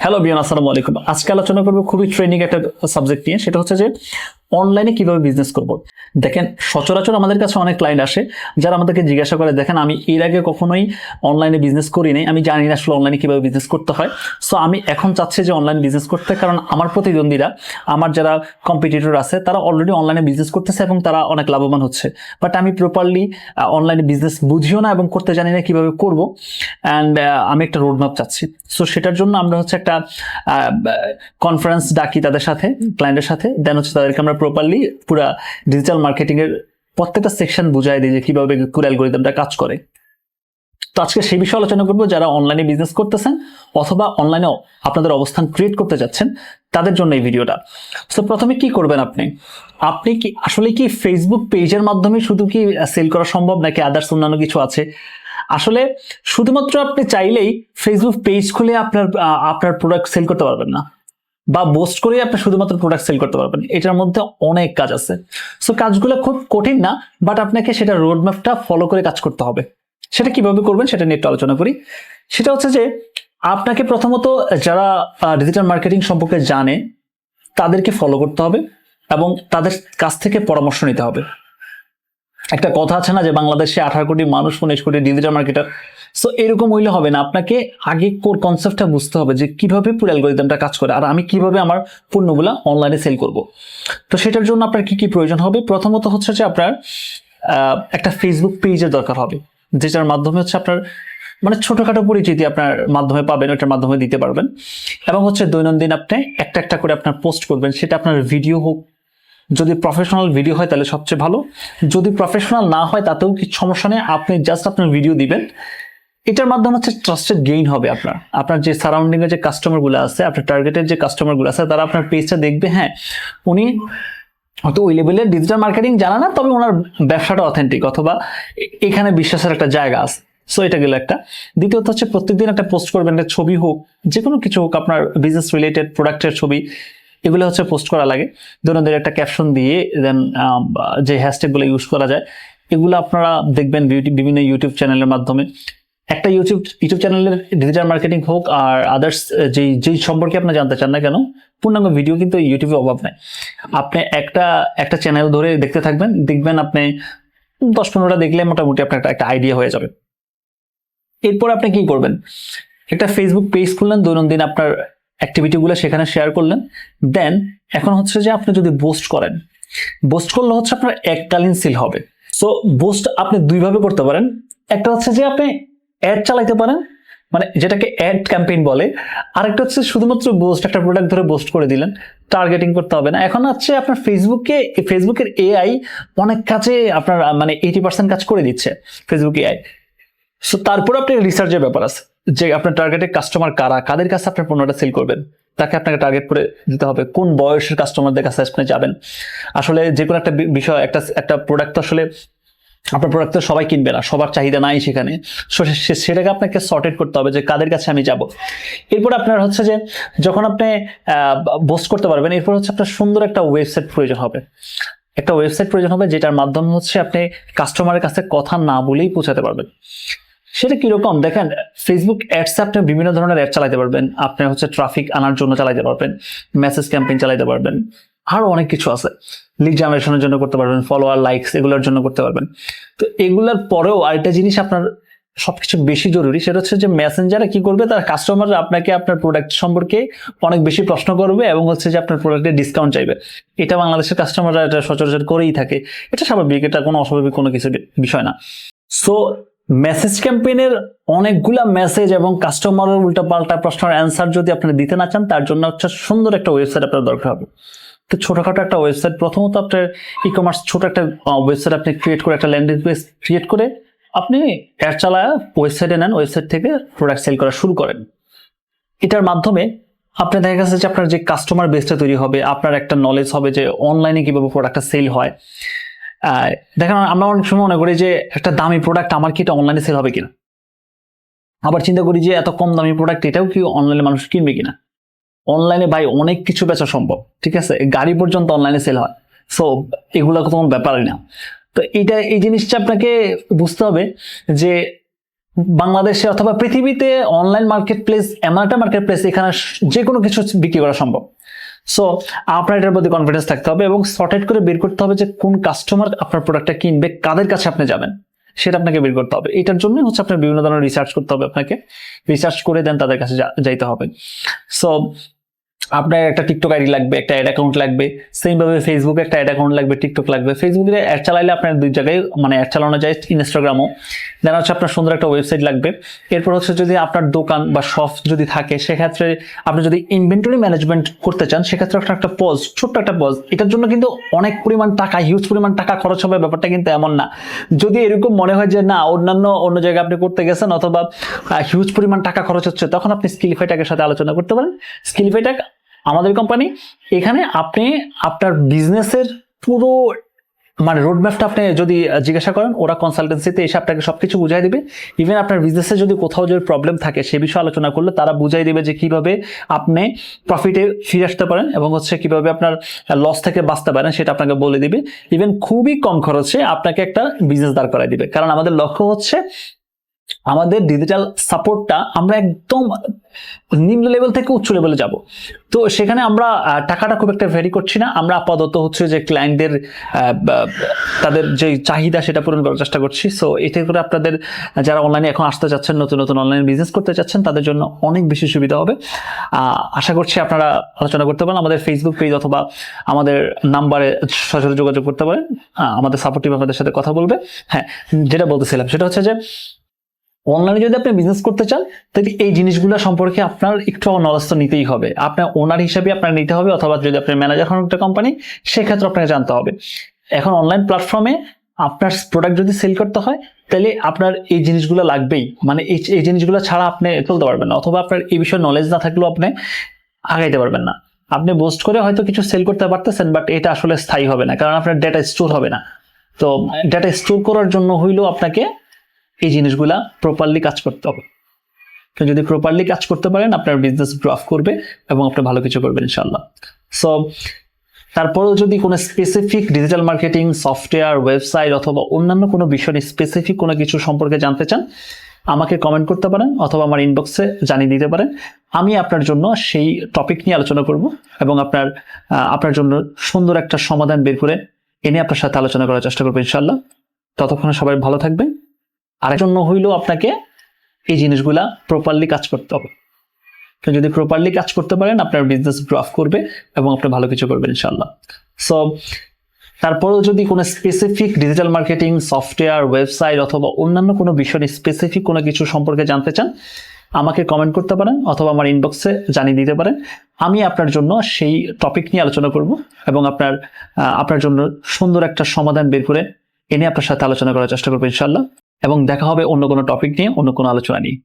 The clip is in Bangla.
হ্যালো বিয়ান, আসসালামু আলাইকুম। আজকে আলোচনা করবো খুবই ট্রেন্ডিং একটা সাবজেক্ট নিয়ে, সেটা হচ্ছে যে অনলাইনে কিভাবে বিজনেস করব। দেখেন, সচরাচর আমাদের কাছে অনেক ক্লায়েন্ট আসে যারা আমাদেরকে জিজ্ঞাসা করে, দেখেন আমি এর আগে কখনোই অনলাইনে বিজনেস করি নাই, আমি জানি না আসলে অনলাইনে কিভাবে বিজনেস করতে হয়। সো আমি এখন চাচ্ছি যে অনলাইন বিজনেস করতে, কারণ আমার প্রতিদ্বন্দ্বীরা, আমার যারা কম্পিটিটর আছে তারা অলরেডি অনলাইনে বিজনেস করতেছে এবং তারা অনেক লাভবান হচ্ছে। বাট আমি প্রপারলি অনলাইনে বিজনেস বুঝিও না এবং করতে জানি না কিভাবে করব। অ্যান্ড আমি একটা রোডম্যাপ চাচ্ছি। সো সেটার জন্য আমরা হচ্ছে একটা কনফারেন্স ডাকি তাদের সাথে, ক্লায়েন্টের সাথে। দেন হচ্ছে তাদেরকে আমরা প্রপারলি পুরা ডিজিটাল মার্কেটিং এর প্রত্যেকটা সেকশন বুঝাই দিই যে কিভাবে কোন অ্যালগরিদমটা কাজ করে। তো আজকে সেই বিষয়ে আলোচনা করবো, যারা অনলাইনে বিজনেস করতেছেন অথবা অনলাইনে আপনাদের অবস্থান ক্রিয়েট করতে যাচ্ছেন তাদের জন্য এই ভিডিওটা। সো প্রথমে কি করবেন, আপনি কি আসলে কি ফেসবুক পেজের মাধ্যমে শুধু কি সেল করা সম্ভব, নাকি আদার্স অন্যান্য কিছু আছে? আসলে শুধুমাত্র আপনি চাইলেই ফেসবুক পেজ খুলে আপনার প্রোডাক্ট সেল করতে পারবেন না, বা পোস্ট করে আপনি শুধুমাত্র প্রোডাক্ট সেল করতে পারবেন। এটার মধ্যে অনেক কাজ আছে। সো কাজগুলো খুব কঠিন না, বাট আপনাকে সেটা রোডম্যাপটা ফলো করে কাজ করতে হবে। সেটা কিভাবে করবেন সেটা নিয়ে একটু আলোচনা করি। সেটা হচ্ছে যে আপনাকে প্রথমত যারা ডিজিটাল মার্কেটিং সম্পর্কে জানে তাদেরকে ফলো করতে হবে এবং তাদের কাছ থেকে পরামর্শ নিতে হবে। একটা কথা আছে না যে বাংলাদেশে 18 কোটি মানুষ, 19 কোটি ডিজিটাল মার্কেটার। সো এরকম হইলে হবে না, আপনাকে আগে কোর কনসেপ্টটা বুঝতে হবে যে কিভাবে পুরো অ্যালগরিদমটা কাজ করে আর আমি কিভাবে আমার পণ্যগুলা অনলাইনে সেল করব। তো সেটার জন্য আপনার কি কি প্রয়োজন হবে? প্রথমত হচ্ছে যে আপনার একটা ফেসবুক পেজের দরকার হবে, যেটার মাধ্যমে হচ্ছে আপনার মানে ছোটখাটো পরিচিতি আপনার মাধ্যমে পাবেন, ওটার মাধ্যমে দিতে পারবেন। এবং হচ্ছে দৈনন্দিন আপনি একটা একটা করে আপনার পোস্ট করবেন, সেটা আপনার ভিডিও হোক, যদি প্রফেশনাল ভিডিও হয় তাহলে সবচেয়ে ভালো, যদি প্রফেশনাল না হয় তাতেও কিছু সমস্যা নেই, আপনি জাস্ট আপনার ভিডিও দিবেন। এটার মাধ্যমে হচ্ছে ট্রাস্টেড গেইন হবে। আপনার যে সারাউন্ডিং এর যে কাস্টমার গুলো আছে, আপনার টার্গেটের যে কাস্টমার গুলো আছে, তারা আপনার পেজটা দেখবে, হ্যাঁ উনি হয়তো ওই লেভেলের ডিজিটাল মার্কেটিং জানা না, তবে ওনার ব্যবসাটা অথেন্টিক, অথবা এখানে বিশ্বাসের একটা জায়গা আছে। সো এটা গেল একটা। দ্বিতীয়ত হচ্ছে প্রত্যেকদিন একটা পোস্ট করবেন, একটা ছবি হোক, যে কোনো কিছু হোক, আপনার বিজনেস রিলেটেড প্রোডাক্টের ছবি, এগুলো হচ্ছে পোস্ট করা লাগে। দৈনন্দিন একটা ক্যাপশন দিয়ে দেন যে হ্যাশট্যাগুলো ইউজ করা যায় এগুলো আপনারা দেখবেন বিভিন্ন ইউটিউব চ্যানেলের মাধ্যমে। একটা ইউটিউব চ্যানেলের ডিজিটাল মার্কেটিং হোক আর আদার্স যেই সম্পর্কে আপনি জানতে চান না কেন, পূর্ণাঙ্গ ভিডিও কিন্তু ইউটিউবে অভাব নাই। আপনি একটা চ্যানেল ধরে দেখতে থাকবেন, দেখবেন আপনি 10-15টা দেখলে মোটামুটি আপনার একটা আইডিয়া হয়ে যাবে। এরপর আপনি কি করবেন, একটা ফেসবুক পেজ খুললেন, দৈনন্দিন আপনার অ্যাক্টিভিটিগুলো সেখানে শেয়ার করলেন। দেন এখন হচ্ছে যে আপনি যদি পোস্ট করলে হচ্ছে আপনার এককালীন সেল হবে। সো পোস্ট আপনি দুইভাবে করতে পারেন। একটা হচ্ছে যে আপনি অ্যাড চালাইতে পারেন, মানে যেটাকে অ্যাড ক্যাম্পেইন বলে। আরেকটা হচ্ছে শুধুমাত্র পোস্ট, একটা প্রোডাক্ট ধরে পোস্ট করে দিলেন, টার্গেটিং করতে হবে না। এখন হচ্ছে আপনার ফেসবুকের এআই অনেক কাজে আপনার মানে 80% কাজ করে দিচ্ছে ফেসবুক এআই। সো তারপর আপনি রিসার্চের ব্যাপার আছে যে আপনার টার্গেটেড কাস্টমার কারা, কাদের কাছে আপনার পণ্যটা সেল করবেন, তাকে আপনাকে টার্গেট করে দিতে হবে। কোন বয়সের কাস্টমারদের কাছে আপনি যাবেন। আসলে যে কোনো একটা বিষয়, একটা প্রোডাক্ট আসলে আপনার প্রোডাক্ট তো সবাই কিনবে না, সবার চাহিদা নাই সেখানে। সেটাকে আপনাকে সর্টেড করতে হবে যে কাদের কাছে আমি যাব। এরপর আপনার হচ্ছে যে যখন আপনি পোস্ট করতে পারবেন, এরপর হচ্ছে আপনার সুন্দর একটা ওয়েবসাইট প্রয়োজন হবে। যেটার মাধ্যমে হচ্ছে আপনি কাস্টমারের কাছে কথা না বলেই পৌঁছাতে পারবেন। সেটা কিরকম দেখেন, ফেসবুক অ্যাডস আপনি বিভিন্ন ধরনের অ্যাড চালাতে পারবেন, আপনি হচ্ছে ট্রাফিক আনার জন্য চালাতে পারবেন, মেসেজ ক্যাম্পেইন চালাতে পারবেন, আরো অনেক কিছু আছে। লিড জেনারেশনের জন্য করতে পারবেন, ফলোয়ার লাইকস এগুলোর জন্য করতে পারবেন। তো এগুলোর পরেও আরেকটা জিনিস আপনার সবকিছু বেশি জরুরি, সেটা হচ্ছে যে মেসেঞ্জারে কি করবে, তার কাস্টমাররা আপনাকে আপনার প্রোডাক্ট সম্পর্কে অনেক বেশি প্রশ্ন করবে এবং হচ্ছে যে আপনার প্রোডাক্টে ডিসকাউন্ট চাইবে। এটা বাংলাদেশের কাস্টমাররা এটা সচরাচর করেই থাকে, এটা স্বাভাবিক, এটা কোনো অস্বাভাবিক কোনো কিছু বিষয় না। সো মেসেজ ক্যাম্পেইনের অনেকগুলা মেসেজ এবং কাস্টমারের উল্টাপাল্টা প্রশ্নের অ্যান্সার যদি আপনি দিতে না চান, তার জন্য হচ্ছে সুন্দর একটা ওয়েবসাইট আপনার দরকার হবে। তো ছোটখাটো একটা ওয়েবসাইট, প্রথমত আপনার ই-কমার্স ছোট একটা ওয়েবসাইট আপনি ক্রিয়েট করে, একটা ল্যান্ডিং পেজ ক্রিয়েট করে আপনি অ্যাড চালায় ওয়েবসাইটে নেন, ওয়েবসাইট থেকে প্রোডাক্ট সেল করা শুরু করেন। এটার মাধ্যমে আপনি দেখা গেছে যে আপনার যে কাস্টমার বেসটা তৈরি হবে, আপনার একটা নলেজ হবে যে অনলাইনে কিভাবে প্রোডাক্টটা সেল হয়। দেখেন, আমরা অনেক সময় মনে করি যে একটা দামি প্রোডাক্ট আমার কি এটা অনলাইনে সেল হবে কিনা, আবার চিন্তা করি যে এত কম দামি প্রোডাক্ট এটাও কি অনলাইনে মানুষ কিনবে কিনা। অনলাইনে ভাই অনেক কিছু বেচা সম্ভব, ঠিক আছে, গাড়ি পর্যন্ত অনলাইনে সেল হয়। সো এগুলো কোনো ব্যাপারই না। তো এই জিনিসটা আপনাকে বুঝতে হবে যে বাংলাদেশে অথবা পৃথিবীতে অনলাইন মার্কেট প্লেস এমন একটা মার্কেট প্লেস, এখানে যে কোনো কিছু বিক্রি করা সম্ভব। সো আপনার এটার প্রতি কনফিডেন্স থাকতে হবে এবং সর্টেড করে বের করতে হবে যে কোন কাস্টমার আপনার প্রোডাক্টটা কিনবে, কাদের কাছে আপনি যাবেন, সেটা আপনাকে বের করতে হবে। এটার জন্য হচ্ছে আপনার বিভিন্ন ধরনের রিসার্চ করতে হবে, আপনাকে রিসার্চ করে দেন তাদের কাছে যাইতে হবে। সো আপনার একটা টিকটক আইডি লাগবে, একটা অ্যাড অ্যাকাউন্ট লাগবে, সেম ভাবে ফেসবুকে একটা অ্যাড অ্যাকাউন্ট লাগবে, টিকটক লাগবে। ফেসবুকে অ্যাড চালাইলে আপনার দুই জায়গায় মানে অ্যাড চালানো যায়, ইনস্টাগ্রামও। দেন হচ্ছে আপনার সুন্দর একটা ওয়েবসাইট লাগবে। এরপর হচ্ছে যদি আপনার দোকান বা শপ যদি থাকে, সেক্ষেত্রে আপনি যদি ইনভেন্টরি ম্যানেজমেন্ট করতে চান, সেক্ষেত্রে আপনার একটা পজ, ছোট্ট একটা পজ, এটার জন্য কিন্তু অনেক পরিমাণ টাকা, হিউজ পরিমাণ টাকা খরচ হবে, ব্যাপারটা কিন্তু এমন না। যদি এরকম মনে হয় যে না অন্য জায়গায় আপনি করতে গেছেন অথবা হিউজ পরিমাণ টাকা খরচ হচ্ছে, তখন আপনি স্কিলিফাই টেকের সাথে আলোচনা করতে পারেন। স্কিলিফাই টেক আমাদের কোম্পানি, এখানে আপনি আপনার বিজনেসের পুরো মানে রোডম্যাপটা আপনি যদি জিজ্ঞাসা করেন, ওরা কনসালটেন্সিতে এসে আপনাকে সবকিছু বুঝাই দিবে। ইভেন আপনার বিজনেসে যদি কোথাও যদি প্রবলেম থাকে, সে বিষয়ে আলোচনা করলে তারা বুঝাই দিবে যে কিভাবে আপনি প্রফিটে ফিরে আসতে পারেন এবং হচ্ছে কিভাবে আপনার লস থেকে বাঁচতে পারেন, সেটা আপনাকে বলে দিবে। ইভেন খুবই কম খরচে আপনাকে একটা বিজনেস দাঁড় করাই দিবে। কারণ আমাদের লক্ষ্য হচ্ছে আমাদের ডিজিটাল সাপোর্টটা আমরা একদম নিম্ন লেভেল থেকে উচ্চ লেভেলে যাব। তো সেখানে আমরা টাকাটা খুব একটা ভ্যারি করছি না। আমরা আপাতত হচ্ছে যে ক্লায়েন্টদের তাদের যে চাহিদা সেটা পূরণ করার চেষ্টা করছি। সো এতে করে আপনাদের যারা অনলাইনে এখন আসতে চাচ্ছেন, নতুন নতুন অনলাইন বিজনেস করতে চাচ্ছেন, তাদের জন্য অনেক বেশি সুবিধা হবে। আশা করছি আপনারা আলোচনা করতে পারেন। আমাদের ফেসবুক পেজ অথবা আমাদের নাম্বারে সরাসরি যোগাযোগ করতে পারেন। আমাদের সাপোর্ট টিম আপনাদের সাথে কথা বলবে। হ্যাঁ, যেটা বলতেছিলাম সেটা হচ্ছে যে অনলাইনে যদি আপনি বিজনেস করতে চান, তাহলে এই জিনিসগুলো সম্পর্কে আপনার একটু নলেজ তো নিতেই হবে। আপনার ওনার হিসেবে আপনার নিতে হবে, অথবা যদি আপনি ম্যানেজার হন একটা কোম্পানি, সেক্ষেত্রে আপনাকে জানতে হবে। এখন অনলাইন প্ল্যাটফর্মে আপনার প্রোডাক্ট যদি সেল করতে হয়, তাহলে আপনার এই জিনিসগুলো লাগবেই। মানে এই জিনিসগুলো ছাড়া আপনি চলতে পারবেন না, অথবা আপনার এই বিষয়ে নলেজ না থাকলেও আপনি আগাইতে পারবেন না। আপনি বোস্ট করে হয়তো কিছু সেল করতে পারতেছেন, বাট এটা আসলে স্থায়ী হবে না, কারণ আপনার ডেটা স্টোর হবে না। তো ডেটা স্টোর করার জন্য হইলেও আপনাকে এই জিনিসগুলা প্রপারলি কাজ করতে হবে। তো যদি প্রপারলি কাজ করতে পারেন, আপনার বিজনেস গ্রোথ করবে এবং আপনি ভালো কিছু করবেন ইনশাআল্লাহ। সো তারপরেও যদি কোনো specific digital marketing software, website অথবা অন্যান্য কোনো বিষয় স্পেসিফিক কোনো কিছু সম্পর্কে জানতে চান, আমাকে কমেন্ট করতে পারেন অথবা আমার ইনবক্সে জানিয়ে দিতে পারেন। আমি আপনার জন্য সেই টপিক নিয়ে আলোচনা করব এবং আপনার জন্য সুন্দর একটা সমাধান বের করে এনে আপনার সাথে আলোচনা করার চেষ্টা করবো ইনশাআল্লাহ। ততক্ষণে সবাই ভালো থাকবেন। আর জন্য হইলেও আপনাকে এই জিনিসগুলা প্রপারলি কাজ করতে হবে। তো যদি প্রপারলি কাজ করতে পারেন, আপনার বিজনেস গ্রোথ করবে এবং আপনি ভালো কিছু করবেন ইনশাআল্লাহ। সো তারপরেও যদি কোনো specific digital marketing software, website অথবা অন্যান্য কোনো বিষয় স্পেসিফিক কোনো কিছু সম্পর্কে জানতে চান, আমাকে কমেন্ট করতে পারেন অথবা আমার ইনবক্সে জানিয়ে দিতে পারেন। আমি আপনার জন্য সেই টপিক নিয়ে আলোচনা করব এবং আপনার জন্য সুন্দর একটা সমাধান বের করে এনে আপনার সাথে আলোচনা করার চেষ্টা করবো ইনশাআল্লাহ। এবং দেখা হবে অন্য কোনো টপিক নিয়ে, অন্য কোনো আলোচনা নিয়ে।